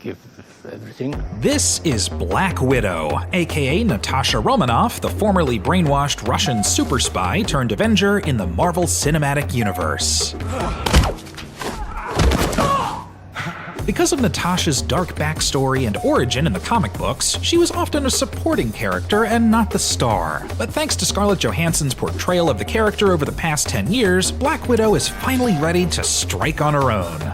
give everything. This is Black Widow, aka Natasha Romanoff, the formerly brainwashed Russian super spy turned Avenger in the Marvel Cinematic Universe. Because of Natasha's dark backstory and origin in the comic books, she was often a supporting character and not the star. But thanks to Scarlett Johansson's portrayal of the character over the past 10 years, Black Widow is finally ready to strike on her own.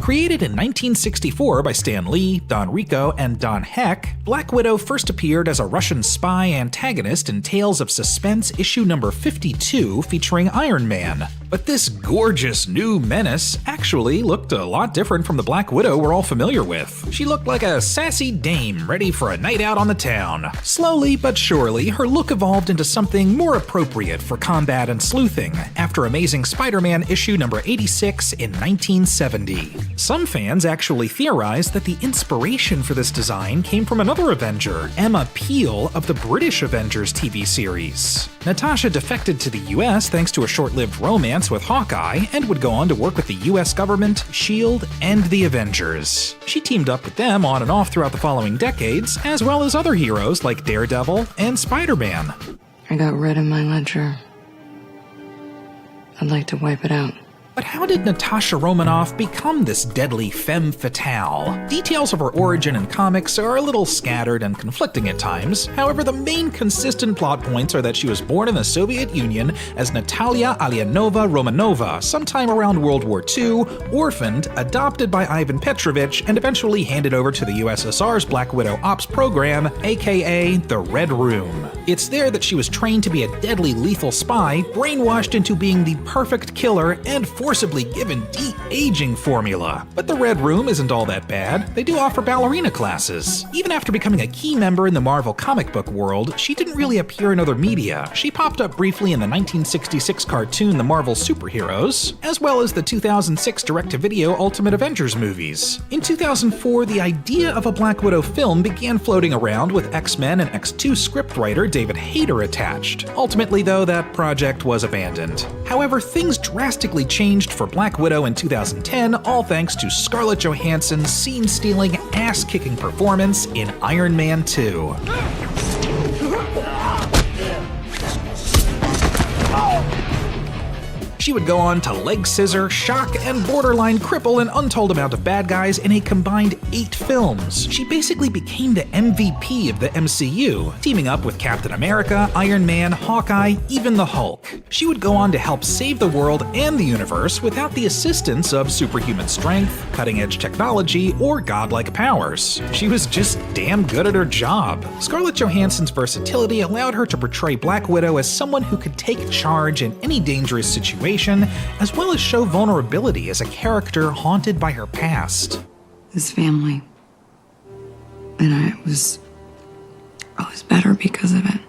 Created in 1964 by Stan Lee, Don Rico, and Don Heck, Black Widow first appeared as a Russian spy antagonist in Tales of Suspense issue number 52 featuring Iron Man. But this gorgeous new menace actually looked a lot different from the Black Widow we're all familiar with. She looked like a sassy dame ready for a night out on the town. Slowly but surely, her look evolved into something more appropriate for combat and sleuthing after Amazing Spider-Man issue number 86 in 1970. Some fans actually theorized that the inspiration for this design came from another Avenger, Emma Peel of the British Avengers TV series. Natasha defected to the US thanks to a short-lived romance with Hawkeye and would go on to work with the US government, S.H.I.E.L.D., and the Avengers. She teamed up with them on and off throughout the following decades, as well as other heroes like Daredevil and Spider-Man. I got rid of my ledger. I'd like to wipe it out. But how did Natasha Romanoff become this deadly femme fatale? Details of her origin in comics are a little scattered and conflicting at times. However, the main consistent plot points are that she was born in the Soviet Union as Natalia Alianova Romanova sometime around World War II, orphaned, adopted by Ivan Petrovich, and eventually handed over to the USSR's Black Widow Ops program, aka the Red Room. It's there that she was trained to be a deadly lethal spy, brainwashed into being the perfect killer, and forcibly given de-aging formula. But the Red Room isn't all that bad. They do offer ballerina classes. Even after becoming a key member in the Marvel comic book world, she didn't really appear in other media. She popped up briefly in the 1966 cartoon The Marvel Superheroes, as well as the 2006 direct-to-video Ultimate Avengers movies. In 2004, the idea of a Black Widow film began floating around with X-Men and X2 scriptwriter David Hayter attached. Ultimately, though, that project was abandoned. However, things drastically changed for Black Widow in 2010, all thanks to Scarlett Johansson's scene-stealing, ass-kicking performance in Iron Man 2. She would go on to leg scissor, shock, and borderline cripple an untold amount of bad guys in a combined 8 films. She basically became the MVP of the MCU, teaming up with Captain America, Iron Man, Hawkeye, even the Hulk. She would go on to help save the world and the universe without the assistance of superhuman strength, cutting-edge technology, or godlike powers. She was just damn good at her job. Scarlett Johansson's versatility allowed her to portray Black Widow as someone who could take charge in any dangerous situation, as well as show vulnerability as a character haunted by her past. This family. And I was better because of it.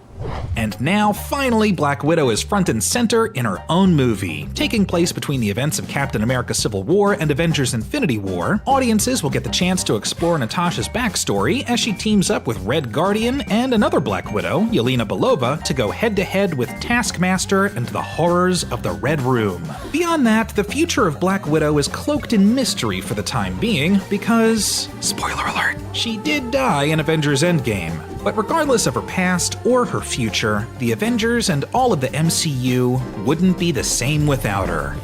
And now, finally, Black Widow is front and center in her own movie. Taking place between the events of Captain America Civil War and Avengers Infinity War, audiences will get the chance to explore Natasha's backstory as she teams up with Red Guardian and another Black Widow, Yelena Belova, to go head-to-head with Taskmaster and the horrors of the Red Room. Beyond that, the future of Black Widow is cloaked in mystery for the time being because, spoiler alert, she did die in Avengers Endgame. But regardless of her past or her future, the Avengers and all of the MCU wouldn't be the same without her.